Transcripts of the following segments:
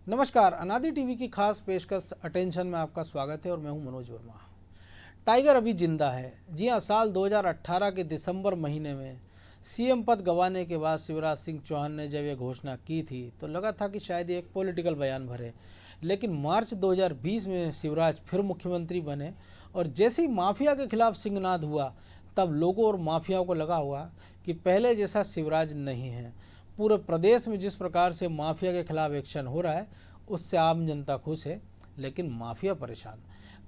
नमस्कार, अनादि टीवी की खास पेशकश अटेंशन में आपका स्वागत है और मैं हूं मनोज वर्मा। टाइगर अभी जिंदा है। जी हां, साल 2018 के दिसंबर महीने में सीएम पद गंवाने के बाद शिवराज सिंह चौहान ने जब यह घोषणा की थी तो लगा था कि शायद ये एक पॉलिटिकल बयान भरे, लेकिन मार्च 2020 में शिवराज फिर मुख्यमंत्री बने और जैसे ही माफिया के खिलाफ सिंहनाद हुआ तब लोगों और माफियाओं को लगा हुआ कि पहले जैसा शिवराज नहीं है। पूरे प्रदेश में जिस प्रकार से माफिया के खिलाफ एक्शन हो रहा है उससे आम जनता खुश है, लेकिन माफिया परेशान।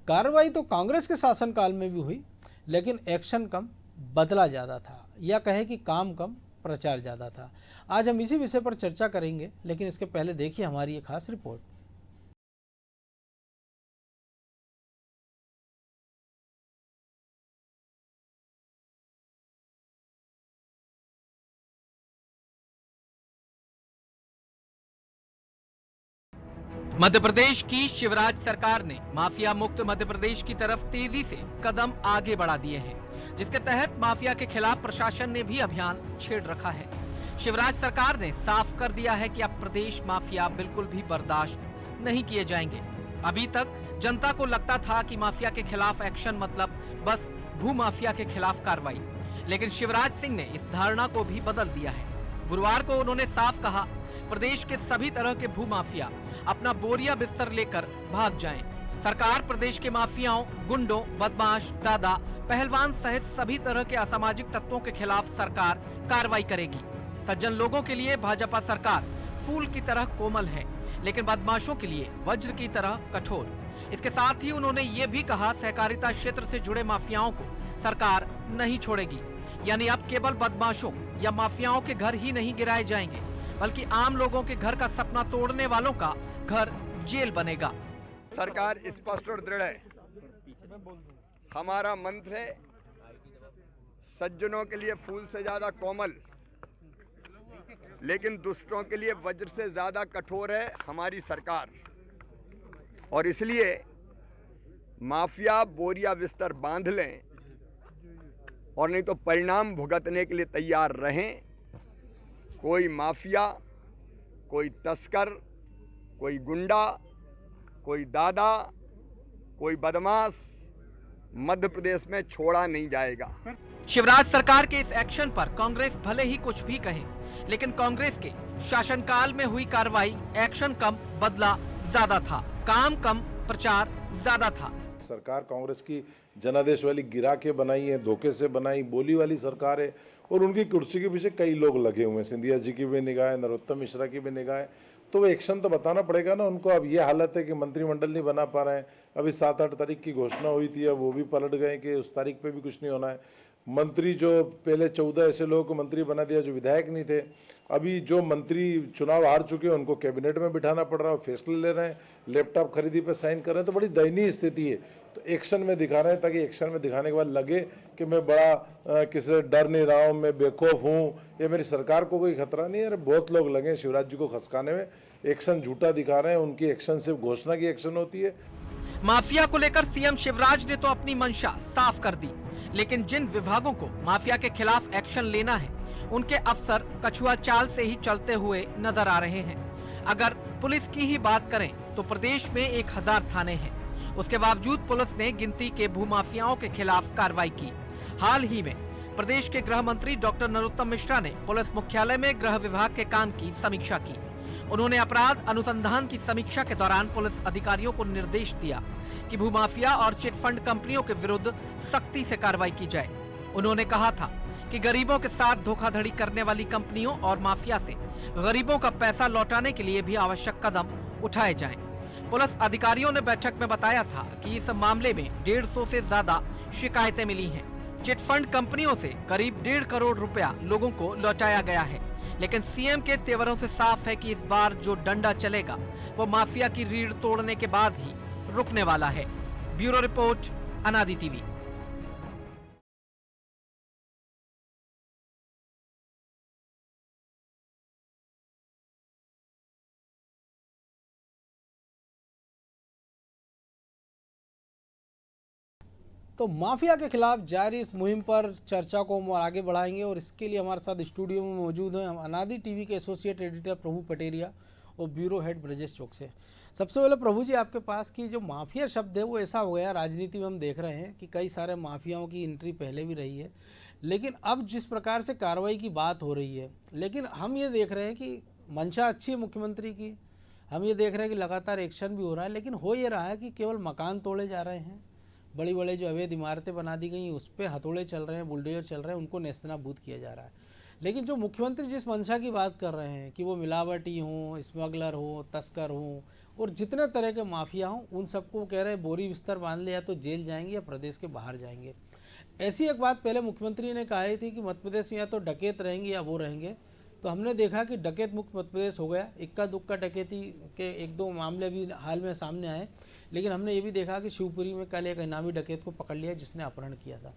कार्रवाई तो कांग्रेस के शासनकाल में भी हुई, लेकिन एक्शन कम, बदला ज़्यादा था, या कहें कि काम कम, प्रचार ज़्यादा था। आज हम इसी विषय पर चर्चा करेंगे, लेकिन इसके पहले देखिए हमारी ये खास रिपोर्ट। मध्य प्रदेश की शिवराज सरकार ने माफिया मुक्त मध्य प्रदेश की तरफ तेजी से कदम आगे बढ़ा दिए हैं, जिसके तहत माफिया के खिलाफ प्रशासन ने भी अभियान छेड़ रखा है। शिवराज सरकार ने साफ कर दिया है कि अब प्रदेश माफिया बिल्कुल भी बर्दाश्त नहीं किए जाएंगे। अभी तक जनता को लगता था कि माफिया के खिलाफ एक्शन मतलब बस भू माफिया के खिलाफ कार्रवाई, लेकिन शिवराज सिंह ने इस धारणा को भी बदल दिया है। गुरुवार को उन्होंने साफ कहा, प्रदेश के सभी तरह के भू माफिया अपना बोरिया बिस्तर लेकर भाग जाएं। सरकार प्रदेश के माफियाओं, गुंडों, बदमाश, दादा, पहलवान सहित सभी तरह के असामाजिक तत्वों के खिलाफ सरकार कार्रवाई करेगी। सज्जन लोगों के लिए भाजपा सरकार फूल की तरह कोमल है, लेकिन बदमाशों के लिए वज्र की तरह कठोर। इसके साथ ही उन्होंने ये भी कहा, सहकारिता क्षेत्र से जुड़े माफियाओं को सरकार नहीं छोड़ेगी। यानी अब केवल बदमाशों या माफियाओं के घर ही नहीं गिराए जाएंगे, बल्कि आम लोगों के घर का सपना तोड़ने वालों का घर जेल बनेगा। सरकार स्पष्ट और दृढ़ है। हमारा मंत्र है, सज्जनों के लिए फूल से ज्यादा कोमल, लेकिन दुष्टों के लिए वज्र से ज्यादा कठोर है हमारी सरकार। और इसलिए माफिया बोरिया बिस्तर बांध लें और नहीं तो परिणाम भुगतने के लिए तैयार रहें। कोई माफिया, कोई तस्कर, कोई गुंडा, कोई दादा, कोई बदमाश मध्य प्रदेश में छोड़ा नहीं जाएगा। शिवराज सरकार के इस एक्शन पर कांग्रेस भले ही कुछ भी कहे, लेकिन कांग्रेस के शासनकाल में हुई कार्रवाई एक्शन कम, बदला ज्यादा था, काम कम, प्रचार ज्यादा था। सरकार कांग्रेस की जनादेश वाली गिरा के बनाई है, धोखे से बनाई, बोली वाली सरकार है और उनकी कुर्सी के पीछे कई लोग लगे हुए हैं। सिंधिया जी की भी निगाह है, नरोत्तम मिश्रा की भी निगाह है, तो वो एक्शन तो बताना पड़ेगा ना उनको। अब ये हालत है कि मंत्रिमंडल नहीं बना पा रहे हैं। अभी 7-8 तारीख की घोषणा हुई थी, अब वो भी पलट गए कि उस तारीख पे भी कुछ नहीं होना है। मंत्री जो पहले 14 ऐसे लोगों को मंत्री बना दिया जो विधायक नहीं थे, अभी जो मंत्री चुनाव हार चुके हैं उनको कैबिनेट में बिठाना पड़ रहा है, फैसले ले रहे हैं, लैपटॉप खरीदी पे साइन कर रहे हैं, तो बड़ी दयनीय स्थिति है। तो एक्शन में दिखा रहे हैं ताकि एक्शन में दिखाने के बाद लगे कि मैं बड़ा किसी से डर नहीं रहा हूँ, मैं बेखौफ हूँ, ये मेरी सरकार को कोई खतरा नहीं है। अरे बहुत लोग लगे शिवराज जी को खसकाने में, एक्शन झूठा दिखा रहे हैं। उनकी एक्शन सिर्फ घोषणा की एक्शन होती है। माफिया को लेकर सीएम शिवराज ने तो अपनी मंशा साफ कर दी, लेकिन जिन विभागों को माफिया के खिलाफ एक्शन लेना है उनके अफसर कछुआ चाल से ही चलते हुए नजर आ रहे हैं। अगर पुलिस की ही बात करें तो प्रदेश में 1000 थाने हैं, उसके बावजूद पुलिस ने गिनती के भूमाफियाओं के खिलाफ कार्रवाई की। हाल ही में प्रदेश के गृह मंत्री डॉक्टर नरोत्तम मिश्रा ने पुलिस मुख्यालय में गृह विभाग के काम की समीक्षा की। उन्होंने अपराध अनुसंधान की समीक्षा के दौरान पुलिस अधिकारियों को निर्देश दिया कि भूमाफिया और चिटफंड कंपनियों के विरुद्ध सख्ती से कार्रवाई की जाए। उन्होंने कहा था कि गरीबों के साथ धोखाधड़ी करने वाली कंपनियों और माफिया से गरीबों का पैसा लौटाने के लिए भी आवश्यक कदम उठाए जाएं। पुलिस अधिकारियों ने बैठक में बताया था कि इस मामले में 150 से ज्यादा शिकायतें मिली हैं। चिटफंड कंपनियों से करीब 1.5 करोड़ रुपया लोगों को लौटाया गया है, लेकिन सीएम के तेवरों से साफ है कि इस बार जो डंडा चलेगा वो माफिया की रीढ़ तोड़ने के बाद ही रुकने वाला है। ब्यूरो रिपोर्ट, अनादि टीवी। तो माफिया के खिलाफ जारी इस मुहिम पर चर्चा को हम आगे बढ़ाएंगे और इसके लिए हमारे साथ स्टूडियो में मौजूद हैं हम अनादि टीवी के एसोसिएट एडिटर प्रभु पटेरिया और ब्यूरो हेड ब्रजेश चौक से। सबसे पहले प्रभु जी आपके पास की जो माफिया शब्द है वो ऐसा हो गया राजनीति में, हम देख रहे हैं कि कई सारे माफियाओं की एंट्री पहले भी रही है, लेकिन अब जिस प्रकार से कार्रवाई की बात हो रही है, लेकिन हम ये देख रहे हैं कि मंशा अच्छी है मुख्यमंत्री की, हम ये देख रहे हैं कि लगातार एक्शन भी हो रहा है, लेकिन हो ये रहा है कि केवल मकान तोड़े जा रहे हैं, बड़ी बड़ी जो अवैध इमारतें बना दी गई हैं उस पर हथौड़े चल रहे हैं, बुलडोजर चल रहे हैं, उनको नेस्तनाबूद किया जा रहा है। लेकिन जो मुख्यमंत्री जिस मंशा की बात कर रहे हैं कि वो मिलावटी हों, स्मगलर हो, तस्कर हों और जितने तरह के माफिया हों, उन सबको कह रहे हैं बोरी बिस्तर बांध ले, या तो जेल जाएंगे या प्रदेश के बाहर जाएंगे। ऐसी एक बात पहले मुख्यमंत्री ने कही थी कि मध्य प्रदेश में या तो डकैत रहेंगे या वो रहेंगे, तो हमने देखा कि डकैत मुक्त मध्य प्रदेश हो गया। इक्का दुक्का डकैती के एक दो मामले भी हाल में सामने आए, लेकिन हमने ये भी देखा कि शिवपुरी में कल एक इनामी डकैत को पकड़ लिया जिसने अपहरण किया था।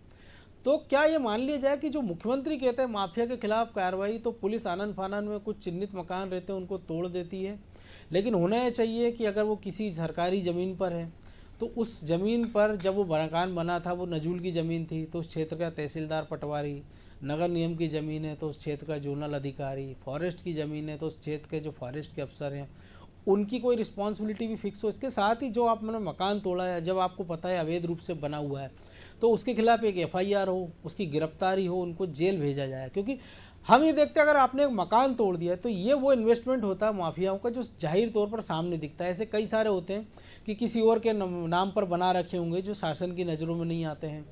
तो क्या ये मान लिया जाए कि जो मुख्यमंत्री कहते हैं माफिया के खिलाफ कार्रवाई, तो पुलिस आनन फानन में कुछ चिन्हित मकान रहते हैं उनको तोड़ देती है, लेकिन होना ये चाहिए कि अगर वो किसी सरकारी ज़मीन पर है तो उस ज़मीन पर जब वो मकान बना था वो नजूल की ज़मीन थी, तो उस क्षेत्र का तहसीलदार पटवारी, नगर निगम की ज़मीन है तो उस क्षेत्र का जोनल अधिकारी, फॉरेस्ट की ज़मीन है तो उस क्षेत्र के जो फॉरेस्ट के अफसर हैं उनकी कोई रिस्पॉन्सिबिलिटी भी फिक्स हो। इसके साथ ही जो आपने मकान तोड़ा है, जब आपको पता है अवैध रूप से बना हुआ है, तो उसके खिलाफ एक FIR हो, उसकी गिरफ्तारी हो, उनको जेल भेजा जाए। क्योंकि हम ये देखते हैं अगर आपने एक मकान तोड़ दिया है तो ये वो इन्वेस्टमेंट होता है माफियाओं का जो जाहिर तौर पर सामने दिखता है। ऐसे कई सारे होते हैं कि किसी और के नाम पर बना रखे होंगे जो शासन की नज़रों में नहीं आते हैं,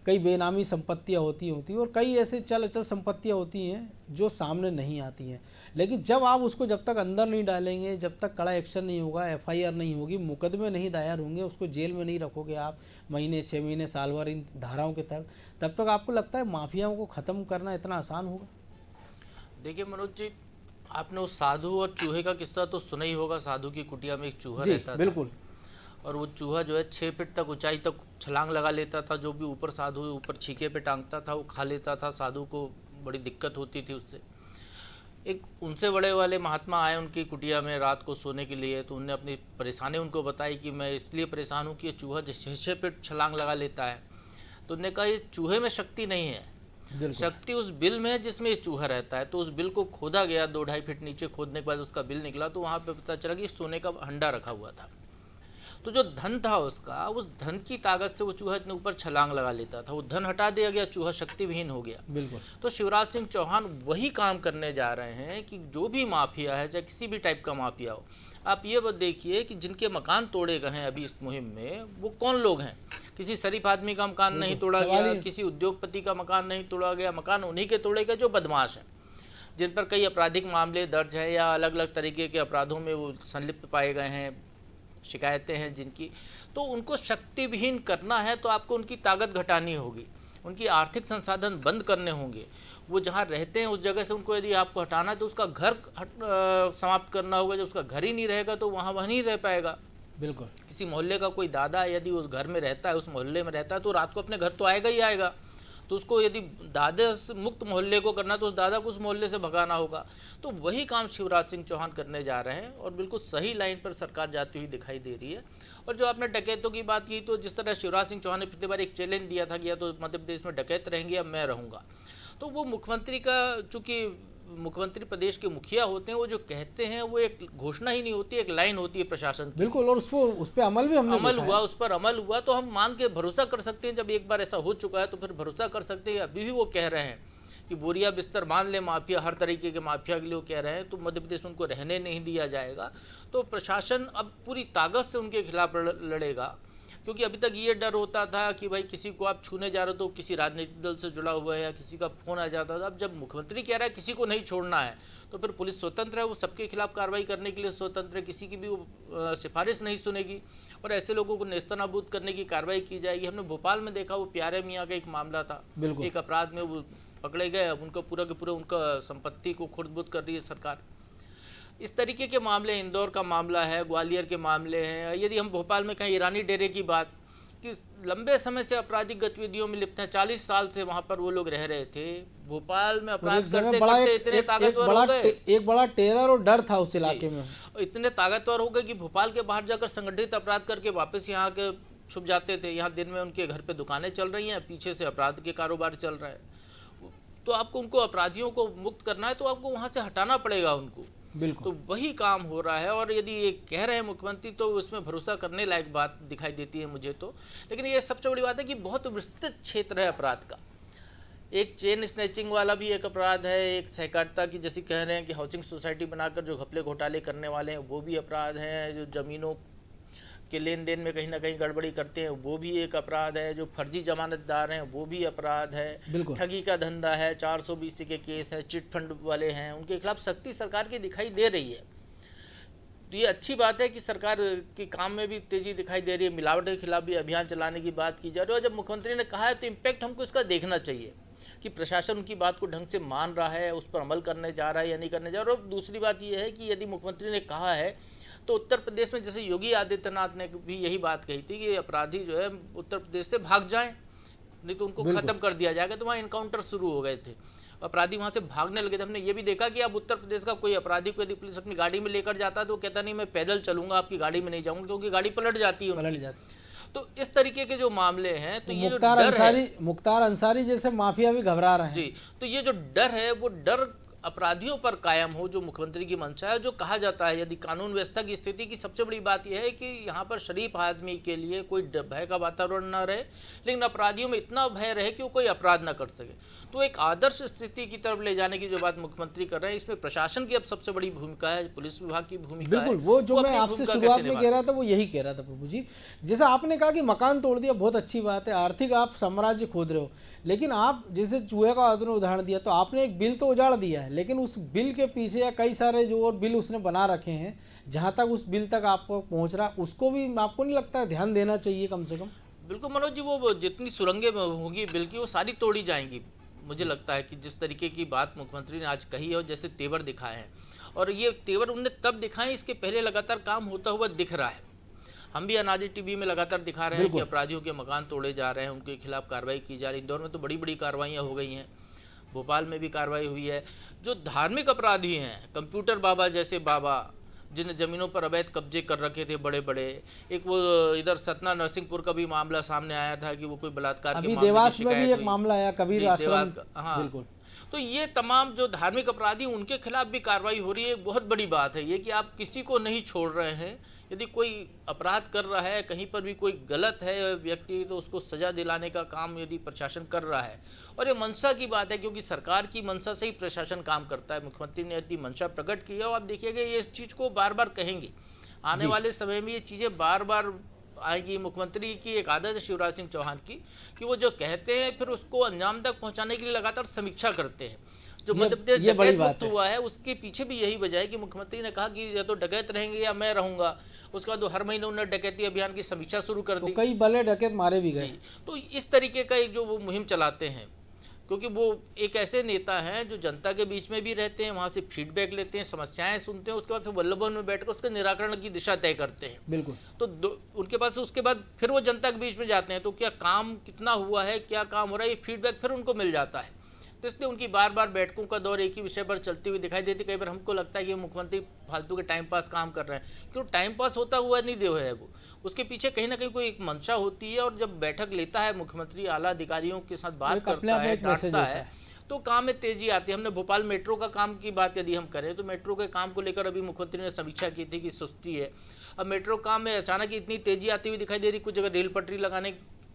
कई बेनामी संपत्तियां होती और कई ऐसे चल अचल संपत्तियां होती हैं जो सामने नहीं आती हैं। लेकिन जब आप उसको जब तक अंदर नहीं डालेंगे, जब तक कड़ा एक्शन नहीं होगा, FIR नहीं होगी, मुकदमे नहीं दायर होंगे, उसको जेल में नहीं रखोगे आप महीने, 6 महीने, साल भर इन धाराओं के तहत, तब तक आपको लगता है माफियाओं को ख़त्म करना इतना आसान होगा? देखिए मनोज जी, आपने उस साधु और चूहे का किस्सा तो सुना ही होगा। साधु की कुटिया में एक चूहा रहता था, बिल्कुल, और वो चूहा जो है 6 फीट तक ऊंचाई तक छलांग लगा लेता था। जो भी ऊपर साधु ऊपर छीके पे टांगता था वो खा लेता था। साधु को बड़ी दिक्कत होती थी उससे। एक उनसे बड़े वाले महात्मा आए उनकी कुटिया में रात को सोने के लिए, तो उनने अपनी परेशानी उनको बताई कि मैं इसलिए परेशान हूँ कि ये चूहा 6 फीट छलांग लगा लेता है। तो उनने कहा ये चूहे में शक्ति नहीं है, शक्ति उस बिल में है जिसमें ये चूहा रहता है। तो उस बिल को खोदा गया, 2-2.5 फीट नीचे खोदने के बाद उसका बिल निकला, तो वहाँ पे पता चला कि सोने का हंडा रखा हुआ था। तो जो धन था उसका, उस धन की ताकत से वो चूहा इतने ऊपर छलांग लगा लेता था। वो धन हटा दिया गया, चूहा शक्तिविहीन हो गया। बिल्कुल। तो शिवराज सिंह चौहान वही काम करने जा रहे हैं कि जो भी माफिया है, चाहे किसी भी टाइप का माफिया हो, आप ये देखिए कि जिनके मकान तोड़े गए हैं अभी इस मुहिम में, वो कौन लोग हैं। किसी शरीफ आदमी का मकान नहीं तोड़ा गया, किसी उद्योगपति का मकान नहीं तोड़ा गया, मकान उन्हीं के तोड़े गए जो बदमाश हैं, जिन पर कई आपराधिक मामले दर्ज है या अलग अलग तरीके के अपराधों में वो संलिप्त पाए गए हैं, शिकायतें हैं जिनकी। तो उनको शक्तिविहीन करना है तो आपको उनकी ताकत घटानी होगी, उनकी आर्थिक संसाधन बंद करने होंगे। वो जहाँ रहते हैं उस जगह से उनको यदि आपको हटाना है तो उसका घर समाप्त करना होगा। जब उसका घर ही नहीं रहेगा तो वहाँ वह नहीं रह पाएगा। बिल्कुल। किसी मोहल्ले का कोई दादा यदि उस घर में रहता है, उस मोहल्ले में रहता है, तो रात को अपने घर तो आएगा ही आएगा। तो उसको यदि दादे से मुक्त मोहल्ले को करना तो उस दादा को उस मोहल्ले से भगाना होगा। तो वही काम शिवराज सिंह चौहान करने जा रहे हैं और बिल्कुल सही लाइन पर सरकार जाती हुई दिखाई दे रही है। और जो आपने डकैतों की बात की, तो जिस तरह शिवराज सिंह चौहान ने पिछली बार एक चैलेंज दिया था कि या तो मध्य प्रदेश में डकैत रहेंगे या मैं रहूँगा, तो वो मुख्यमंत्री का, चूँकि मुख्यमंत्री प्रदेश के मुखिया होते हैं, वो जो कहते हैं वो एक घोषणा ही नहीं होती, एक लाइन होती है प्रशासन की। बिल्कुल। और उस पर अमल भी हमने अमल हुआ, उस पर अमल हुआ, तो हम मान के भरोसा कर सकते हैं। जब एक बार ऐसा हो चुका है तो फिर भरोसा कर सकते हैं। अभी भी वो कह रहे हैं कि बोरिया बिस्तर बांध ले माफिया, हर तरीके के माफिया के लिए वो कह रहे हैं, तो मध्य प्रदेश में उनको रहने नहीं दिया जाएगा। तो प्रशासन अब पूरी ताकत से उनके खिलाफ लड़ेगा, क्योंकि अभी तक ये डर होता था कि भाई किसी को आप छूने जा रहे हो तो किसी राजनीतिक दल से जुड़ा हुआ है या किसी का फोन आ जाता था। अब जब मुख्यमंत्री कह रहा है किसी को नहीं छोड़ना है, तो फिर पुलिस स्वतंत्र है, वो सबके खिलाफ कार्रवाई करने के लिए स्वतंत्र है, किसी की भी वो सिफारिश नहीं सुनेगी और ऐसे लोगों को नेस्तनाबूद करने की कार्रवाई की जाएगी। हमने भोपाल में देखा, वो प्यारे मियाँ का एक मामला था, एक अपराध में वो पकड़े गए, अब उनका पूरा के पूरा उनका संपत्ति को खुर्द-बुर्द कर रही है सरकार। इस तरीके के मामले, इंदौर का मामला है, ग्वालियर के मामले हैं। यदि हम भोपाल में कहें ईरानी डेरे की बात, कि लंबे समय से आपराधिक गतिविधियों में लिप्त हैं, 40 साल से वहां पर वो लोग रह रहे थे। भोपाल में अपराध करते करते इतने ताकतवर हो गए, एक बड़ा टेरर और डर था उस इलाके में, इतने ताकतवर हो गए कि भोपाल के बाहर जाकर संगठित अपराध करके वापस यहाँ के छुप जाते थे। यहाँ दिन में उनके घर पे दुकानें चल रही हैं, पीछे से अपराध के कारोबार चल रहा है। तो आपको उनको अपराधियों को मुक्त करना है तो आपको वहाँ से हटाना पड़ेगा उनको। बिल्कुल। तो वही काम हो रहा है, और यदि ये कह रहे हैं मुख्यमंत्री तो उसमें भरोसा करने लायक बात दिखाई देती है मुझे तो। लेकिन ये सबसे बड़ी बात है कि बहुत विस्तृत क्षेत्र है अपराध का। एक चेन स्नैचिंग वाला भी एक अपराध है, एक सहकारिता की जैसे कह रहे हैं कि हाउसिंग सोसाइटी बनाकर जो घपले घोटाले करने वाले हैं वो भी अपराध हैं, जो ज़मीनों के लेन देन में कहीं ना कहीं गड़बड़ी करते हैं वो भी एक अपराध है, जो फर्जी जमानतदार हैं वो भी अपराध है, बिल्कुल। ठगी का धंधा है, 420 के केस हैं, चिट फंड वाले हैं, उनके खिलाफ सख्ती सरकार की दिखाई दे रही है। तो ये अच्छी बात है कि सरकार के काम में भी तेजी दिखाई दे रही है। मिलावट के खिलाफ भी अभियान चलाने की बात की जा रही है, और जब मुख्यमंत्री ने कहा है तो इम्पैक्ट हमको इसका देखना चाहिए कि प्रशासन उनकी बात को ढंग से मान रहा है, उस पर अमल करने जा रहा है या नहीं करने जा रहा है। और दूसरी बात यह है कि यदि मुख्यमंत्री ने कहा है तो उत्तर प्रदेश में जैसे योगी आदित्यनाथ ने भी यही बात कही थी कि अपराधी जो है उत्तर प्रदेश से भाग जाएं, नहीं तो उनको खत्म कर दिया जाएगा। तो वहाँ इनकाउंटर शुरू हो गए थे, अपराधी वहाँ से भागने लगे थे। हमने ये भी देखा कि अब उत्तर प्रदेश का कोई अपराधी को यदि पुलिस अपनी गाड़ी में लेकर जाता है तो कहता नहीं मैं पैदल चलूंगा, आपकी गाड़ी में नहीं जाऊंगा, क्योंकि गाड़ी पलट जाती है। तो इस तरीके के जो मामले हैं, तो ये जो डर है, मुख्तार अंसारी जैसे माफिया भी घबरा रहे हैं जी, तो ये जो डर है वो डर अपराधियों पर कायम हो, जो मुख्यमंत्री की मंशा है। जो कहा जाता है यदि कानून व्यवस्था की स्थिति की सबसे बड़ी बात यह है कि यहाँ पर शरीफ आदमी के लिए कोई भय का वातावरण न रहे, लेकिन अपराधियों में इतना भय रहे कि वो कोई अपराध न कर सके। तो एक आदर्श स्थिति की तरफ ले जाने की जो बात मुख्यमंत्री कर रहे हैं, इसमें प्रशासन की अब सबसे बड़ी भूमिका है, पुलिस विभाग की भूमिका है। बिल्कुल, वो जो मैं आपसे शुरुआत में कह रहा था वो यही कह रहा था प्रभु जी। जैसा आपने कहा कि मकान तोड़ दिया, बहुत अच्छी बात है, आर्थिक आप साम्राज्य खोद रहे हो, लेकिन आप जैसे चूहे का आपने उदाहरण दिया, तो आपने एक बिल तो उजाड़ दिया है, लेकिन उस बिल के पीछे या कई सारे जो और बिल उसने बना रखे हैं, जहां तक उस बिल तक आपको पहुंच रहा, उसको भी आपको नहीं लगता है ध्यान देना चाहिए कम से कम? बिल्कुल मनोज जी, वो जितनी सुरंगें होंगी बिल की वो सारी तोड़ी जाएंगी। मुझे लगता है कि जिस तरीके की बात मुख्यमंत्री ने आज कही है और जैसे तेवर दिखाए हैं, और ये तेवर उनने तब दिखाए, इसके पहले लगातार काम होता हुआ दिख रहा है। हम भी अनाजी टीवी में लगातार दिखा रहे हैं कि अपराधियों के मकान तोड़े जा रहे हैं, उनके खिलाफ कार्रवाई की जा रही है। इंदौर में तो बड़ी बड़ी कार्रवाइयाँ हो गई हैं, भोपाल में भी कार्रवाई हुई है। जो धार्मिक अपराधी हैं, कंप्यूटर बाबा जैसे बाबा, जिन जमीनों पर अवैध कब्जे कर रखे थे बड़े बड़े, एक वो इधर सतना नरसिंहपुर का भी मामला सामने आया था कि वो कोई बलात्कार के मामले देवास में भी एक मामला आया, कबीर आश्रम। हाँ बिल्कुल। तो ये तमाम जो धार्मिक अपराधी, उनके खिलाफ भी कार्रवाई हो रही है। एक बहुत बड़ी बात है ये कि आप किसी को नहीं छोड़ रहे हैं। यदि कोई अपराध कर रहा है, कहीं पर भी कोई गलत है व्यक्ति, तो उसको सजा दिलाने का काम यदि प्रशासन कर रहा है, और ये मंशा की बात है, क्योंकि सरकार की मंशा से ही प्रशासन काम करता है। मुख्यमंत्री ने यदि मंशा प्रकट की है, और आप देखिएगा ये इस चीज़ को बार बार कहेंगे, आने वाले समय में ये चीज़ें बार बार आएगी। मुख्यमंत्री की एक आदत है शिवराज सिंह चौहान की कि वो जो कहते हैं फिर उसको अंजाम तक पहुंचाने के लिए लगातार समीक्षा करते हैं। जो मध्य प्रदेश डकैत मुक्त हुआ है उसके पीछे भी यही वजह है कि मुख्यमंत्री ने कहा कि या तो डकैत रहेंगे या मैं रहूंगा। उसके बाद हर महीने उन्होंने डकैती अभियान की समीक्षा शुरू कर दी, तो कई बड़े डकैत मारे भी गए। तो इस तरीके का एक जो वो मुहिम चलाते हैं, क्योंकि वो एक ऐसे नेता हैं जो जनता के बीच में भी रहते हैं, वहाँ से फीडबैक लेते हैं, समस्याएं सुनते हैं, उसके बाद फिर वल्लभ भवन में बैठकर उसके निराकरण की दिशा तय करते हैं। बिल्कुल। तो उनके पास उसके बाद फिर वो जनता के बीच में जाते हैं, तो क्या काम कितना हुआ है, क्या काम हो रहा है, ये फीडबैक फिर उनको मिल जाता है। तो इसलिए उनकी बार बार बैठकों का दौर एक ही विषय पर चलती हुई दिखाई देती। कई बार हमको लगता है कि मुख्यमंत्री फालतू के टाइम पास काम कर रहे हैं, क्यों टाइम पास होता हुआ नहीं दे है वो, उसके पीछे कहीं ना कहीं कोई एक मंशा होती है। और जब बैठक लेता है मुख्यमंत्री, आला अधिकारियों के साथ बात करता है, डांटता है, तो काम में तेजी आती है। हमने भोपाल मेट्रो का काम की बात यदि हम करें तो मेट्रो के काम को लेकर अभी मुख्यमंत्री ने समीक्षा की थी कि सुस्ती है। अब मेट्रो काम में अचानक इतनी तेजी आती हुई दिखाई दे रही, कुछ जगह रेल पटरी लगाने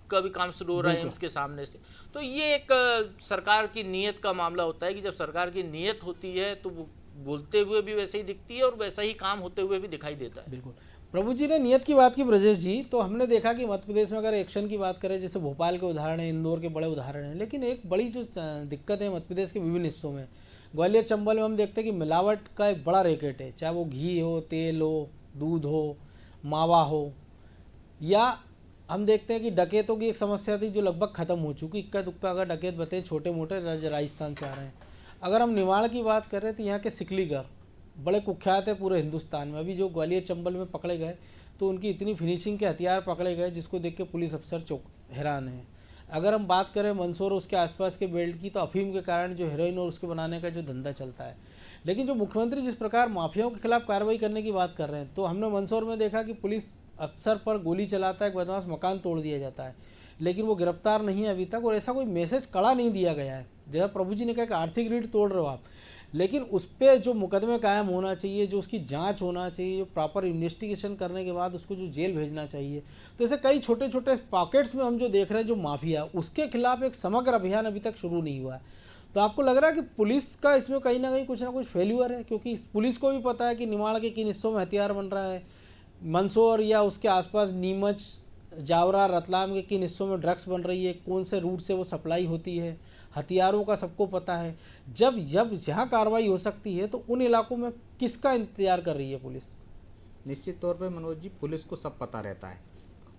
का भी काम शुरू हो रहा है उसके सामने से। तो ये एक सरकार की नीयत का मामला होता है कि जब सरकार की नीयत होती है तो वो बोलते हुए भी वैसे ही दिखती है और वैसा ही काम होते हुए भी दिखाई देता है। बिल्कुल। प्रभु जी ने नियत की बात की ब्रजेश जी, तो हमने देखा कि मध्य प्रदेश में अगर एक्शन की बात करें, जैसे भोपाल के उदाहरण है, इंदौर के बड़े उदाहरण हैं, लेकिन एक बड़ी जो दिक्कत है मध्य प्रदेश के विभिन्न हिस्सों में, ग्वालियर चंबल में हम देखते हैं कि मिलावट का एक बड़ा रैकेट है, चाहे वो घी हो, तेल हो, दूध हो, मावा हो, या हम देखते हैं कि डकैतों की एक समस्या थी जो लगभग खत्म हो चुकी। इक्का दुक्का अगर डकैत बते छोटे मोटे राजस्थान से आ रहे हैं। अगर हम निवाड़ की बात करें तो यहाँ के सिकलीगर बड़े कुख्यात है पूरे हिंदुस्तान में। अभी जो ग्वालियर चंबल में पकड़े गए तो उनकी इतनी फिनिशिंग के हथियार पकड़े गए जिसको देख के पुलिस अफसर हैरान है। अगर हम बात करें मंदसौर और उसके आसपास के बेल्ट की, तो अफीम के कारण जो हेरोइन और उसके बनाने का जो धंधा चलता है। लेकिन जो मुख्यमंत्री जिस प्रकार माफियाओं के खिलाफ कार्रवाई करने की बात कर रहे हैं, तो हमने मंदसौर में देखा कि पुलिस अफसर पर गोली चलाता है, बदमाश मकान तोड़ दिया जाता है, लेकिन वो गिरफ्तार नहीं है अभी तक, और ऐसा कोई मैसेज कड़ा नहीं दिया गया है। जैसा प्रभु जी ने कहा कि आर्थिक रीढ़ तोड़ रहे हो आप, लेकिन उस पर जो मुकदमे कायम होना चाहिए, जो उसकी जांच होना चाहिए, जो प्रॉपर इन्वेस्टिगेशन करने के बाद उसको जो जेल भेजना चाहिए। तो ऐसे कई छोटे छोटे पॉकेट्स में हम जो देख रहे हैं जो माफिया, उसके खिलाफ एक समग्र अभियान अभी तक शुरू नहीं हुआ है। तो आपको लग रहा है कि पुलिस का इसमें कहीं ना कुछ फेल्यूअर है? क्योंकि पुलिस को भी पता है कि निमाड़ के किन हिस्सों में हथियार बन रहा है, मंदसौर या उसके आसपास नीमच, जावरा, रतलाम के किन हिस्सों में ड्रग्स बन रही है, कौन से रूट से वो सप्लाई होती है, हथियारों का सबको पता है। जब जहाँ कार्रवाई हो सकती है तो उन इलाकों में किसका इंतजार कर रही है पुलिस? निश्चित तौर पे मनोज जी, पुलिस को सब पता रहता है।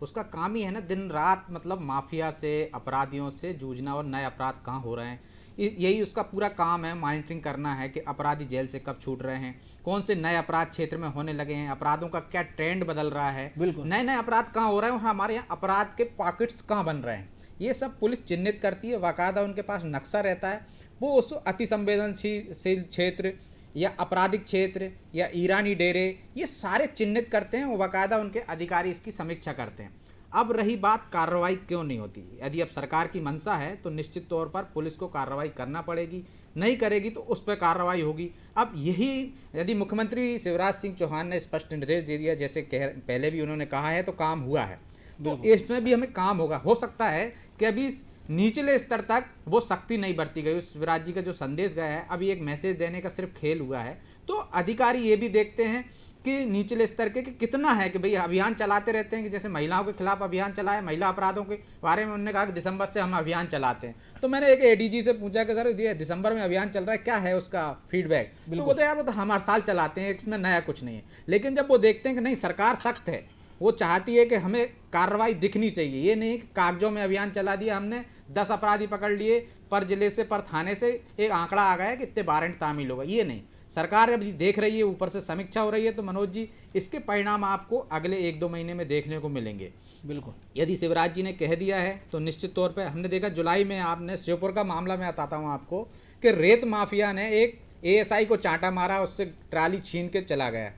उसका काम ही है ना दिन रात मतलब माफिया से, अपराधियों से जूझना और नए अपराध कहाँ हो रहे हैं, यही उसका पूरा काम है। मॉनिटरिंग करना है कि अपराधी जेल से कब छूट रहे हैं, कौन से नए अपराध क्षेत्र में होने लगे हैं, अपराधों का क्या ट्रेंड बदल रहा है, नए नए अपराध कहाँ हो रहे हैं और हमारे यहाँ अपराध के पॉकेट्स कहाँ बन रहे हैं, ये सब पुलिस चिन्हित करती है। बाकायदा उनके पास नक्शा रहता है। वो उस अति संवेदनशील क्षेत्र या आपराधिक क्षेत्र या ईरानी डेरे, ये सारे चिन्हित करते हैं और बाकायदा उनके अधिकारी इसकी समीक्षा करते हैं। अब रही बात कार्रवाई क्यों नहीं होती, यदि अब सरकार की मंशा है तो निश्चित तौर पर पुलिस को कार्रवाई करना पड़ेगी, नहीं करेगी तो उस पर कार्रवाई होगी। अब यही यदि मुख्यमंत्री शिवराज सिंह चौहान ने स्पष्ट निर्देश दे दिया, जैसे पहले भी उन्होंने कहा है, तो काम हुआ है, तो इसमें भी हमें काम होगा। हो सकता है कि अभी निचले स्तर तक वो सख्ती नहीं बरती गई, उस शिवराज जी का जो संदेश गया है, अभी एक मैसेज देने का सिर्फ खेल हुआ है। तो अधिकारी ये भी देखते हैं कि निचले स्तर के कि कितना है कि भाई अभियान चलाते रहते हैं, कि जैसे महिलाओं के खिलाफ अभियान चलाया, महिला अपराधों के बारे में उन्होंने कहा कि दिसंबर से हम अभियान चलाते हैं। तो मैंने एक एडीजी से पूछा कि सर ये दिसंबर में अभियान चल रहा है, क्या है उसका फीडबैक? तो वो तो यार वो तो हम हर साल चलाते हैं, इसमें नया कुछ नहीं है। लेकिन जब वो देखते हैं कि नहीं सरकार सख्त है, वो चाहती है कि हमें कार्रवाई दिखनी चाहिए, ये नहीं कि कागजों में अभियान चला दिया हमने, 10 अपराधी पकड़ लिए, पर जिले से पर थाने से एक आंकड़ा आ गया कि इतने वारंट तामील होगा, ये नहीं। सरकार अभी देख रही है, ऊपर से समीक्षा हो रही है, तो मनोज जी इसके परिणाम आपको अगले 1-2 महीने में देखने को मिलेंगे। बिल्कुल, यदि शिवराज जी ने कह दिया है तो निश्चित तौर पे हमने देखा जुलाई में, आपने श्योपुर का मामला मैं बताता हूँ आपको, कि रेत माफिया ने एक एएसआई को चांटा मारा, उससे ट्राली छीन के चला गया,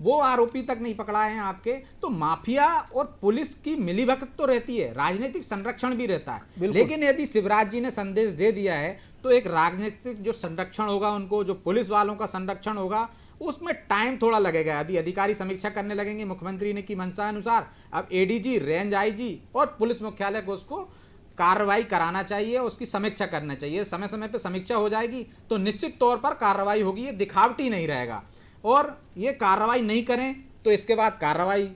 वो आरोपी तक नहीं पकड़ा है आपके। तो माफिया और पुलिस की मिलीभगत तो रहती है, राजनीतिक संरक्षण भी रहता है, लेकिन यदि शिवराज जी ने संदेश दे दिया है तो एक राजनीतिक जो संरक्षण होगा उनको, जो पुलिस वालों का संरक्षण होगा, उसमें टाइम थोड़ा लगेगा। अभी अधिकारी समीक्षा करने लगेंगे, मुख्यमंत्री ने की मंशा अनुसार अब एडीजी, रेंज आईजी और पुलिस मुख्यालय को उसको कार्रवाई कराना चाहिए, उसकी समीक्षा करना चाहिए। समय समय पर समीक्षा हो जाएगी तो निश्चित तौर पर कार्रवाई होगी, ये दिखावटी नहीं रहेगा। और ये कार्रवाई नहीं करें तो इसके बाद कार्रवाई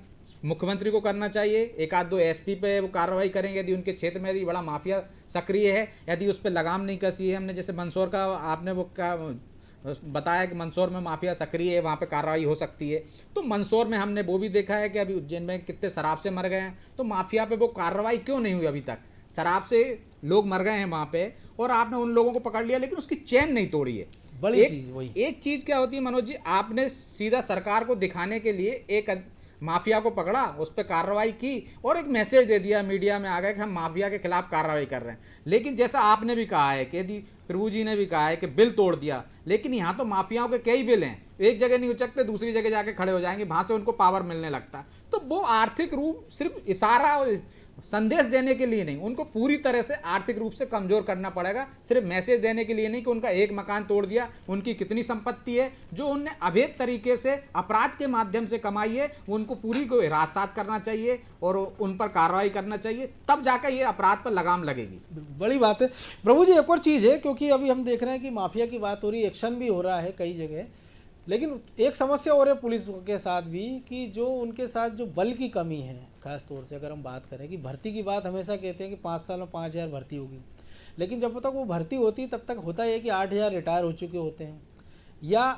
मुख्यमंत्री को करना चाहिए, 1-2 एसपी पे वो कार्रवाई करेंगे यदि उनके क्षेत्र में यदि बड़ा माफिया सक्रिय है, यदि उस पर लगाम नहीं कसी है। हमने जैसे मंदसौर का आपने वो क्या बताया कि मंदसौर में माफिया सक्रिय है, वहाँ पे कार्रवाई हो सकती है। तो मंदसौर में हमने वो भी देखा है कि अभी उज्जैन में कितने शराब से मर गए हैं, तो माफिया पे वो कार्रवाई क्यों नहीं हुई अभी तक? शराब से लोग मर गए हैं वहाँ पे और आपने उन लोगों को पकड़ लिया, लेकिन उसकी चेन नहीं तोड़ी है। बड़ी चीज वही एक चीज क्या होती है मनोज जी, आपने सीधा सरकार को दिखाने के लिए एक माफिया को पकड़ा, उस पर कार्रवाई की और एक मैसेज दे दिया, मीडिया में आ गया कि हम माफिया के खिलाफ कार्रवाई कर रहे हैं। लेकिन जैसा आपने भी कहा है कि यदि प्रभु जी ने भी कहा है कि बिल तोड़ दिया, लेकिन यहाँ तो माफियाओं के कई बिल हैं, एक जगह नहीं उचकते दूसरी जगह जाके खड़े हो जाएंगे, वहां से उनको पावर मिलने लगता है। तो वो आर्थिक रूप सिर्फ इशारा और संदेश देने के लिए नहीं, उनको पूरी तरह से आर्थिक रूप से कमजोर करना पड़ेगा, सिर्फ मैसेज देने के लिए नहीं कि उनका एक मकान तोड़ दिया, उनकी कितनी संपत्ति है जो उनने अवैध तरीके से अपराध के माध्यम से कमाई है, उनको पूरी को हिरासत करना चाहिए और उन पर कार्रवाई करना चाहिए, तब जाकर ये अपराध पर लगाम लगेगी। बड़ी बात है प्रभु जी। एक और चीज़ है, क्योंकि अभी हम देख रहे हैं कि माफिया की बात हो रही है, एक्शन भी हो रहा है कई जगह, लेकिन एक समस्या हो रही है पुलिस के साथ भी कि जो उनके साथ जो बल की कमी है, खास तौर से अगर हम बात करें कि भर्ती की बात हमेशा कहते हैं कि 5 साल में 5000 भर्ती होगी, लेकिन जब तक वो भर्ती होती है तब तक होता है कि 8000 रिटायर हो चुके होते हैं, या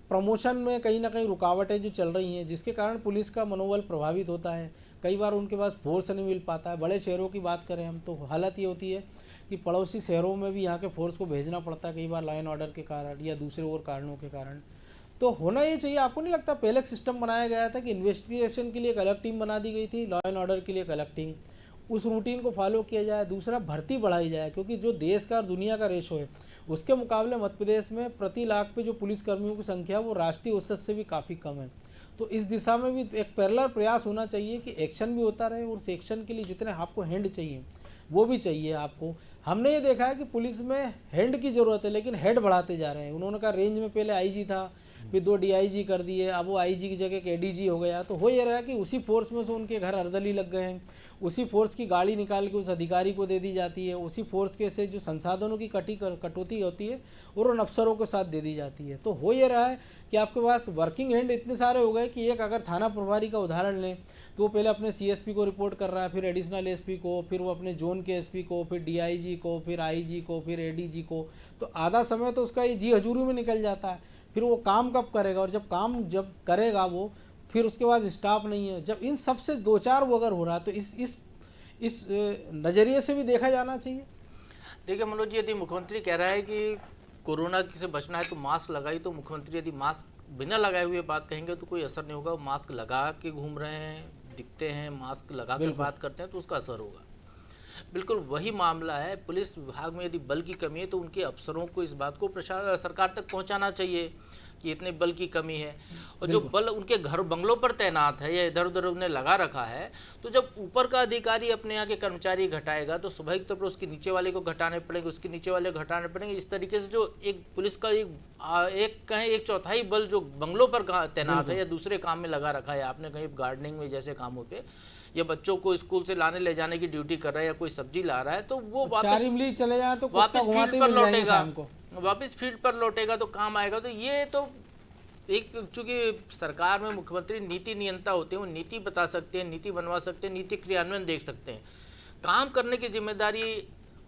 प्रमोशन में कहीं ना कहीं रुकावटें जो चल रही हैं, जिसके कारण पुलिस का मनोबल प्रभावित होता है। कई बार उनके पास फोर्स नहीं मिल पाता है। बड़े शहरों की बात करें हम तो हालत ये होती है कि पड़ोसी शहरों में भी यहाँ के फोर्स को भेजना पड़ता है, कई बार लॉ एंड ऑर्डर के कारण या दूसरे और कारणों के कारण। तो होना ये चाहिए, आपको नहीं लगता पहले एक सिस्टम बनाया गया था कि इन्वेस्टिगेशन के लिए एक अलग टीम बना दी गई थी, लॉ एंड ऑर्डर के लिए एक अलग टीम, उस रूटीन को फॉलो किया जाए। दूसरा, भर्ती बढ़ाई जाए, क्योंकि जो देश का और दुनिया का रेशो है उसके मुकाबले मध्य प्रदेश में प्रति लाख पे जो पुलिसकर्मियों की संख्या वो राष्ट्रीय औसत से भी काफ़ी कम है। तो इस दिशा में भी एक पैरेलल प्रयास होना चाहिए कि एक्शन भी होता रहे, और उस एक्शन के लिए जितने आपको हैंड चाहिए वो भी चाहिए आपको। हमने ये देखा है कि पुलिस में हैंड की ज़रूरत है, लेकिन हेड बढ़ाते जा रहे हैं। उन्होंने कहा रेंज में पहले आईजी था, फिर 2 डीआईजी कर दिए, अब वो आईजी की जगह एक एडीजी हो गया। तो हो ये रहा है कि उसी फोर्स में से उनके घर अर्दली लग गए हैं, उसी फोर्स की गाड़ी निकाल के उस अधिकारी को दे दी जाती है, उसी फोर्स के से जो संसाधनों की कटौती होती है और उन अफसरों के साथ दे दी जाती है। तो हो ये रहा है कि आपके पास वर्किंग हैंड इतने सारे हो गए कि एक अगर थाना प्रभारी का उदाहरण लें तो वो पहले अपने सीएसपी को रिपोर्ट कर रहा है, फिर एडिशनल एसपी को, फिर वो अपने जोन के एसपी को, फिर डीआईजी को, फिर आईजी को, फिर एडीजी को। तो आधा समय तो उसका ये जी हजूरी में निकल जाता है। फिर वो काम कब करेगा, और जब करेगा वो, फिर उसके बाद स्टाफ नहीं है। जब इन सब से 2-4 वो अगर हो रहा है तो इस नज़रिए से भी देखा जाना चाहिए। देखिए मनोज जी, यदि मुख्यमंत्री कह रहा है कि कोरोना से बचना है तो मास्क लगाई, तो मुख्यमंत्री यदि मास्क बिना लगाए हुए बात कहेंगे तो कोई असर नहीं होगा। मास्क लगा के घूम रहे हैं, दिखते हैं, मास्क लगा कर बात करते हैं तो उसका असर होगा। बिल्कुल वही मामला है। पुलिस विभाग में यदि बल की कमी है तो उनके अफसरों को इस बात को सरकार तक पहुंचाना चाहिए कि इतने बल की कमी है। और जो बल उनके घर बंगलों पर तैनात है या इधर उधर उन्हें लगा रखा है, तो जब ऊपर का अधिकारी अपने यहाँ के कर्मचारी घटाएगा तो स्वाभाविक तौर पर उसके नीचे वाले को घटाने पड़ेंगे, उसके नीचे वाले को घटाने पड़ेंगे। इस तरीके से जो एक पुलिस का एक चौथाई बल जो बंगलों पर तैनात है या दूसरे काम में लगा रखा है, आपने कहीं गार्डनिंग में जैसे कामों पे, या बच्चों को स्कूल से लाने ले जाने की ड्यूटी कर रहा है, या कोई सब्जी ला रहा है, तो वो वापस चले जाए तो वापस फील्ड पर लौटेगा, को वापस फील्ड पर लौटेगा तो काम आएगा। तो ये तो एक, चूंकि सरकार में मुख्यमंत्री नीति नियंता होते हैं, वो नीति बता सकते हैं, नीति बनवा सकते हैं, नीति क्रियान्वयन देख सकते हैं। काम करने की जिम्मेदारी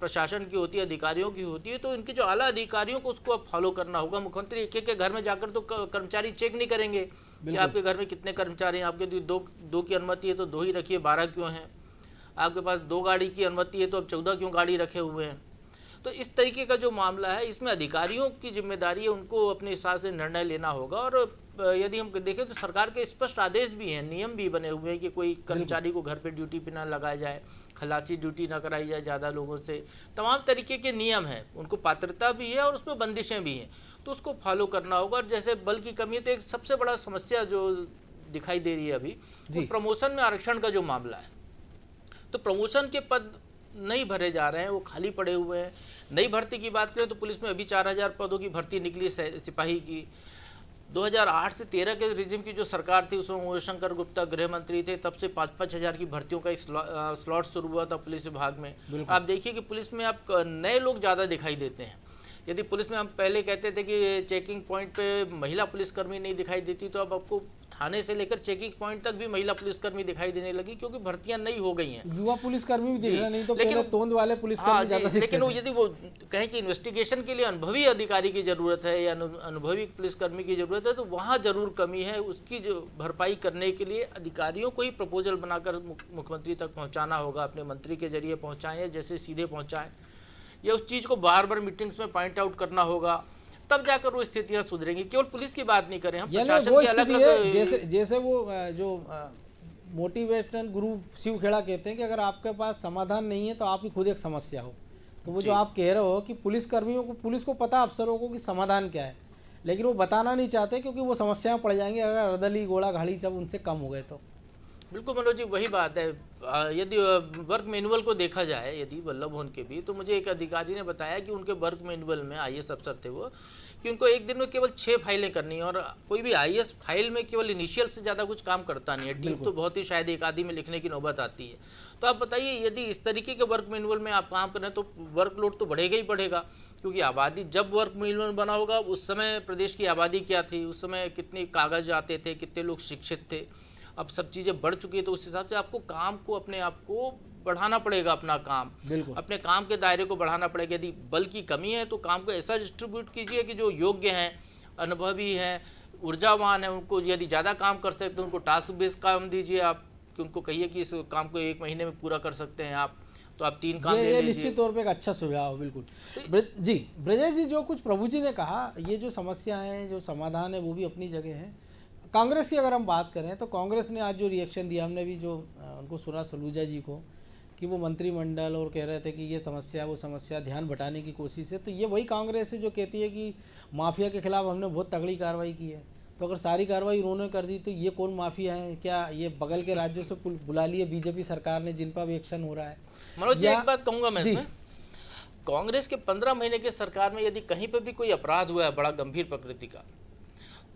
प्रशासन की होती है, अधिकारियों की होती है। तो इनके जो आला अधिकारियों को उसको अब फॉलो करना होगा। मुख्यमंत्री एक के घर में जाकर तो कर्मचारी चेक नहीं करेंगे कि आपके घर में कितने कर्मचारी हैं। आपके दो की अनुमति है तो 2 ही रखिए, 12 क्यों हैं? आपके पास 2 गाड़ी की अनुमति है तो अब 14 क्यों गाड़ी रखे हुए हैं? तो इस तरीके का जो मामला है, इसमें अधिकारियों की जिम्मेदारी है, उनको अपने हिसाब से निर्णय लेना होगा। और यदि हम देखें तो सरकार के स्पष्ट आदेश भी हैं, नियम भी बने हुए हैं कि कोई कर्मचारी को घर पे ड्यूटी पे ना लगाया जाए, खलासी ड्यूटी ना कराई जाए ज़्यादा लोगों से। तमाम तरीके के नियम हैं, उनको पात्रता भी है और उसमें बंदिशें भी हैं, तो उसको फॉलो करना होगा। और जैसे बल की कमी है तो एक सबसे बड़ा समस्या जो दिखाई दे रही है अभी, वो प्रमोशन में आरक्षण का जो मामला है। तो प्रमोशन के पद नहीं भरे जा रहे हैं, वो खाली पड़े हुए हैं। नई भर्ती की बात करें तो पुलिस में अभी 4000 पदों की भर्ती निकली सिपाही की। 2008 से 13 के रिजिम की जो सरकार थी, उसमें मणिशंकर गुप्ता गृह मंत्री थे, तब से 5-5 हज़ार की भर्तियों का एक स्लॉट शुरू हुआ था पुलिस विभाग में। आप देखिए कि पुलिस में आप नए लोग ज़्यादा दिखाई देते हैं। यदि पुलिस में हम पहले कहते थे कि चेकिंग पॉइंट पे महिला पुलिसकर्मी नहीं दिखाई देती, तो अब आपको थाने से लेकर चेकिंग पॉइंट तक भी महिला पुलिसकर्मी दिखाई देने लगी, क्योंकि भर्तियां नई हो गई हैं। युवा पुलिसकर्मी भी दिख रहा नहीं तो पहले तोंद वाले पुलिसकर्मी ज्यादा दिखते थे। लेकिन वो यदि वो कहें कि इन्वेस्टिगेशन के लिए अनुभवी अधिकारी की जरूरत है या अनुभवी पुलिसकर्मी की जरूरत है, तो वहाँ जरूर कमी है। उसकी जो भरपाई करने के लिए अधिकारियों को ही प्रपोजल बनाकर मुख्यमंत्री तक पहुँचाना होगा, अपने मंत्री के जरिए पहुँचाएं या जैसे सीधे पहुँचाएं, या उस चीज़ को बार बार मीटिंग्स में पॉइंट आउट करना होगा, तब जाकर वो स्थितियां सुधरेंगी। केवल पुलिस की बात नहीं करें हम, प्रशासन की अलग अलग, जैसे वो जो मोटिवेशनल गुरु शिव खेड़ा कहते हैं कि अगर आपके पास समाधान नहीं है तो आप ही खुद एक समस्या हो। तो वो जो आप कह रहे हो कि पुलिसकर्मियों को, पुलिस को पता अफसरों को कि समाधान क्या है, लेकिन वो बताना नहीं चाहते क्योंकि वो समस्या में पड़ जाएंगे अगर अर्दली घोड़ा घाड़ी जब उनसे कम हो गए तो। बिल्कुल मनोज जी, वही बात है। यदि वर्क मैनुअल को देखा जाए, यदि वल्लभ भवन के भी, तो मुझे एक अधिकारी ने बताया कि उनके वर्क मैनुअल में, आईएएस अफसर थे वो, कि उनको एक दिन में केवल 6 फाइलें करनी है। और कोई भी आईएएस फाइल में केवल इनिशियल से ज़्यादा कुछ काम करता नहीं है, टीम तो बहुत ही शायद एक आधी में लिखने की नौबत आती है। तो आप बताइए, यदि इस तरीके के वर्क मैनुअल में आप काम करें तो वर्कलोड तो बढ़ेगा ही बढ़ेगा, क्योंकि आबादी, जब वर्क मैनुअल बना होगा उस समय प्रदेश की आबादी क्या थी, उस समय कितने कागज आते थे, कितने लोग शिक्षित थे। अब सब चीज़ें बढ़ चुकी है, तो उस हिसाब से आपको काम को, अपने आप को बढ़ाना पड़ेगा, अपना काम, अपने काम के दायरे को बढ़ाना पड़ेगा। यदि बल की कमी है तो काम को ऐसा डिस्ट्रीब्यूट कीजिए कि जो योग्य हैं, अनुभवी हैं, ऊर्जावान हैं, उनको यदि ज़्यादा काम कर सकते हैं उनको टास्क बेस्ड काम दीजिए आप, कि उनको कहिए कि इस काम को 1 महीने में पूरा कर सकते हैं आप, तो आप 3 काम ले लीजिए। निश्चित तौर पे एक अच्छा सुझाव, बिल्कुल। जी ब्रजेश जी, जो कुछ प्रभु जी ने कहा, ये जो समस्या है, जो समाधान है, वो भी अपनी जगह है। कांग्रेस की अगर हम बात करें तो कांग्रेस ने आज जो रिएक्शन दिया, हमने भी जो उनको सुना सलूजा जी को, कि वो मंत्रिमंडल और कह रहे थे कि ये समस्या वो समस्या, ध्यान बटाने की कोशिश है। तो ये वही कांग्रेस है जो कहती है कि माफिया के खिलाफ हमने बहुत तगड़ी कार्रवाई की है। तो अगर सारी कार्रवाई उन्होंने कर दी तो ये कौन माफिया है? क्या ये बगल के राज्यों से बुला लिए बीजेपी सरकार ने जिन पर भी एक्शन हो रहा है? मनोज जी, या- एक बात कहूंगा मैं जी। इसमें, कांग्रेस के 15 महीने के सरकार में यदि कहीं पर भी कोई अपराध हुआ है बड़ा गंभीर प्रकृति का,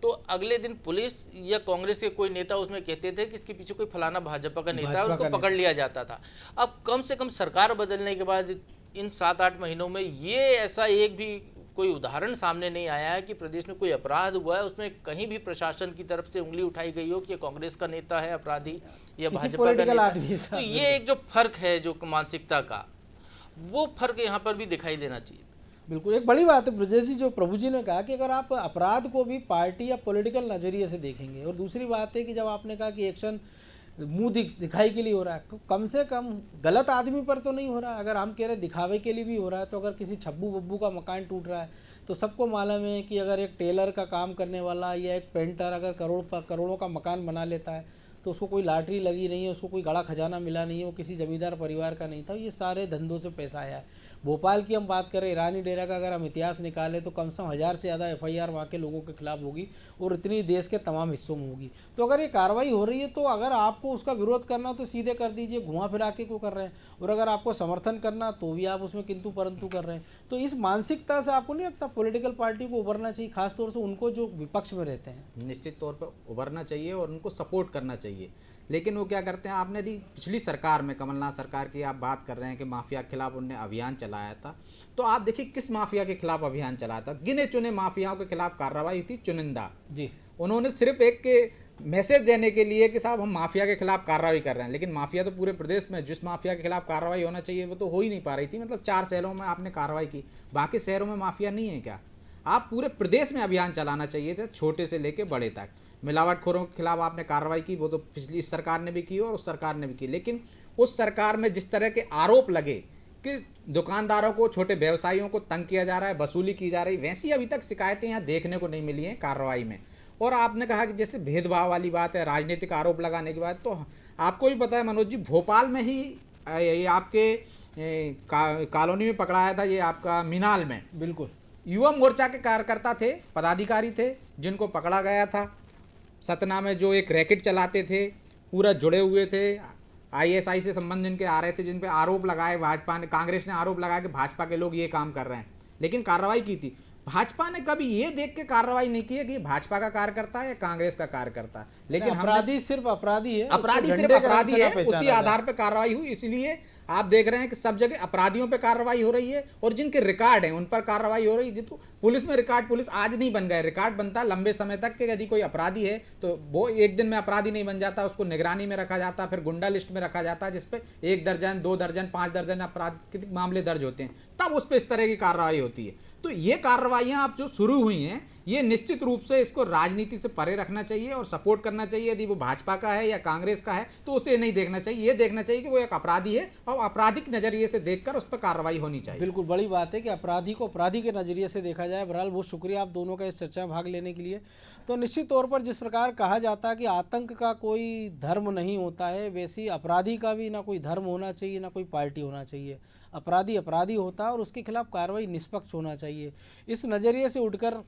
तो अगले दिन पुलिस या कांग्रेस के कोई नेता उसमें कहते थे कि इसके पीछे कोई फलाना भाजपा का नेता है, भाजपा उसको का पकड़ लिया जाता था। अब कम से कम सरकार बदलने के बाद इन 7-8 महीनों में ये ऐसा एक भी कोई उदाहरण सामने नहीं आया है कि प्रदेश में कोई अपराध हुआ है उसमें कहीं भी प्रशासन की तरफ से उंगली उठाई गई हो कि ये कांग्रेस का नेता है अपराधी या किसी भाजपा का political नेता आदमी है। का, तो ये एक जो फर्क है जो मानसिकता का, वो फर्क यहाँ पर भी दिखाई देना चाहिए। बिल्कुल, एक बड़ी बात है ब्रजेश जी जो प्रभु जी ने कहा कि अगर आप अपराध को भी पार्टी या पॉलिटिकल नज़रिए से देखेंगे, और दूसरी बात है कि जब आपने कहा कि एक्शन मुंह दिखाई के लिए हो रहा है, तो कम से कम गलत आदमी पर तो नहीं हो रहा है। अगर हम कह रहे दिखावे के लिए भी हो रहा है, तो अगर किसी छब्बू बब्बू का मकान टूट रहा है तो सबको मालूम है कि अगर एक टेलर का काम करने वाला या एक पेंटर अगर करोड़ों का मकान बना लेता है तो उसको कोई लॉटरी लगी नहीं है, उसको कोई गड़ा खजाना मिला नहीं है, वो किसी जमींदार परिवार का नहीं था, ये सारे धंधों से पैसा आया है। भोपाल की हम बात करें, ईरानी डेरा का अगर हम इतिहास निकालें तो कम से कम 1000 से ज़्यादा FIR वहाँ के लोगों के खिलाफ होगी और इतनी देश के तमाम हिस्सों में होगी। तो अगर ये कार्रवाई हो रही है तो अगर आपको उसका विरोध करना तो सीधे कर दीजिए, घुमा फिरा के क्यों कर रहे हैं? और अगर आपको समर्थन करना तो भी आप उसमें किंतु परंतु कर रहे हैं। तो इस मानसिकता से आपको नहीं लगता पॉलिटिकल पार्टी को उभरना चाहिए, खासतौर से उनको जो विपक्ष में रहते हैं? निश्चित तौर पर उभरना चाहिए और उनको सपोर्ट करना चाहिए, लेकिन वो क्या करते हैं, आपने दी पिछली सरकार में कमलनाथ सरकार की आप बात कर रहे हैं कि माफिया के खिलाफ उन्होंने अभियान चलाया था, तो आप देखिए किस माफिया के खिलाफ अभियान चलाया था। गिने चुने माफियाओं के खिलाफ कार्रवाई थी, चुनिंदा। जी, उन्होंने सिर्फ एक के मैसेज देने के लिए कि साहब हम माफिया के खिलाफ कार्रवाई कर रहे हैं, लेकिन माफिया तो पूरे प्रदेश में, जिस माफिया के खिलाफ कार्रवाई होना चाहिए वो तो हो ही नहीं पा रही थी। मतलब 4 शहरों में आपने कार्रवाई की, बाकी शहरों में माफिया नहीं है क्या? आप पूरे प्रदेश में अभियान चलाना चाहिए था, छोटे से लेके बड़े तक। मिलावटखोरों के खिलाफ आपने कार्रवाई की, वो तो पिछली सरकार ने भी की और उस सरकार ने भी की, लेकिन उस सरकार में जिस तरह के आरोप लगे कि दुकानदारों को, छोटे व्यवसायियों को तंग किया जा रहा है, वसूली की जा रही, वैसी अभी तक शिकायतें यहाँ देखने को नहीं मिली हैं कार्रवाई में। और आपने कहा कि जैसे भेदभाव वाली बात है, राजनीतिक आरोप लगाने की बात, तो आपको भी पता है मनोज जी, भोपाल में ही ये आपके कॉलोनी में पकड़ाया था, ये आपका मीनाल में। बिल्कुल, युवा मोर्चा के कार्यकर्ता थे, पदाधिकारी थे, जिनको पकड़ा गया था। सतना में जो एक रैकेट चलाते थे, पूरा जुड़े हुए थे, ISI से संबंध जिनके आ रहे थे, जिन पे आरोप लगाए भाजपा ने, कांग्रेस ने आरोप लगाया कि भाजपा के लोग ये काम कर रहे हैं, लेकिन कार्रवाई की थी। भाजपा ने कभी ये देख के कार्रवाई नहीं की है कि ये भाजपा का कार्यकर्ता है या कांग्रेस का कार्यकर्ता है, लेकिन अपराधी सिर्फ अपराधी है, अपराधी उसको सिर्फ झंडे के रंग अपराधी से ना है, पहचाना उसी जाए। आधार पे कार्रवाई हुई। इसलिए आप देख रहे हैं कि सब जगह अपराधियों पे कार्रवाई हो रही है और जिनके रिकॉर्ड हैं उन पर कार्रवाई हो रही है। जिनको पुलिस में रिकॉर्ड, पुलिस आज नहीं बन गए, रिकॉर्ड बनता है लंबे समय तक कि यदि कोई अपराधी है तो वो एक दिन में अपराधी नहीं बन जाता, उसको निगरानी में रखा जाता, फिर गुंडा लिस्ट में रखा जाता है, जिसपे 1 दर्जन 2 दर्जन 5 दर्जन आपराधिक मामले दर्ज होते हैं, तब उस पर इस तरह की कार्रवाई होती है। तो ये कार्रवाइयां आप जो शुरू हुई हैं, ये निश्चित रूप से इसको राजनीति से परे रखना चाहिए और सपोर्ट करना चाहिए। यदि वो भाजपा का है या कांग्रेस का है तो उसे नहीं देखना चाहिए, ये देखना चाहिए कि वो एक अपराधी है और आपराधिक नजरिए से देखकर उस पर कार्रवाई होनी चाहिए। बिल्कुल, बड़ी बात है कि अपराधी को अपराधी के नज़रिए से देखा जाए। बहरहाल बहुत शुक्रिया आप दोनों का इस चर्चा में भाग लेने के लिए। तो निश्चित तौर पर जिस प्रकार कहा जाता है कि आतंक का कोई धर्म नहीं होता है, वैसे अपराधी का भी ना कोई धर्म होना चाहिए, ना कोई पार्टी होना चाहिए। अपराधी अपराधी होता है और उसके खिलाफ कार्रवाई निष्पक्ष होना चाहिए। इस नज़रिए से उठकर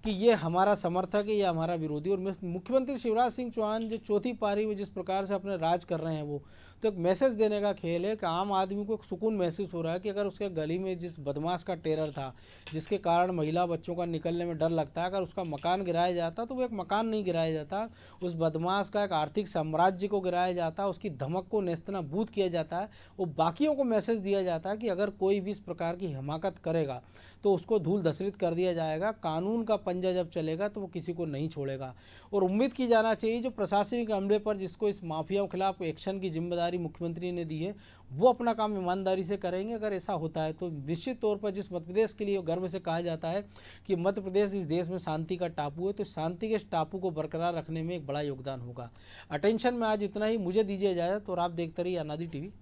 कि ये हमारा समर्थक है या हमारा विरोधी, और मुख्यमंत्री शिवराज सिंह चौहान जो चौथी पारी में जिस प्रकार से अपने राज कर रहे हैं, वो तो एक मैसेज देने का खेल है कि आम आदमी को एक सुकून महसूस हो रहा है कि अगर उसके गली में जिस बदमाश का टेरर था, जिसके कारण महिला बच्चों का निकलने में डर लगता है, अगर उसका मकान गिराया जाता तो वो एक मकान नहीं गिराया जाता, उस बदमाश का एक आर्थिक साम्राज्य को गिराया जाता, उसकी धमक को नेस्तनाबूद किया जाता है। वो बाकियों को मैसेज दिया जाता है कि अगर कोई भी इस प्रकार की हिमाकत करेगा तो उसको धूल धसरित कर दिया जाएगा। कानून का पंजा जब चलेगा तो वो किसी को नहीं छोड़ेगा। और उम्मीद की जाना चाहिए जो प्रशासनिक अमले पर जिसको इस माफिया के खिलाफ एक्शन की जिम्मेदारी मुख्यमंत्री ने दी है, वो अपना काम ईमानदारी से करेंगे। अगर ऐसा होता है तो निश्चित तौर पर जिस मध्य प्रदेश के लिए गर्व से कहा जाता है कि मध्य प्रदेश इस देश में शांति का टापू है, तो शांति के इस टापू को बरकरार रखने में एक बड़ा योगदान होगा। अटेंशन में आज इतना ही, मुझे दीजिए इजाज़त और आप देखते रहिए अनादि टीवी।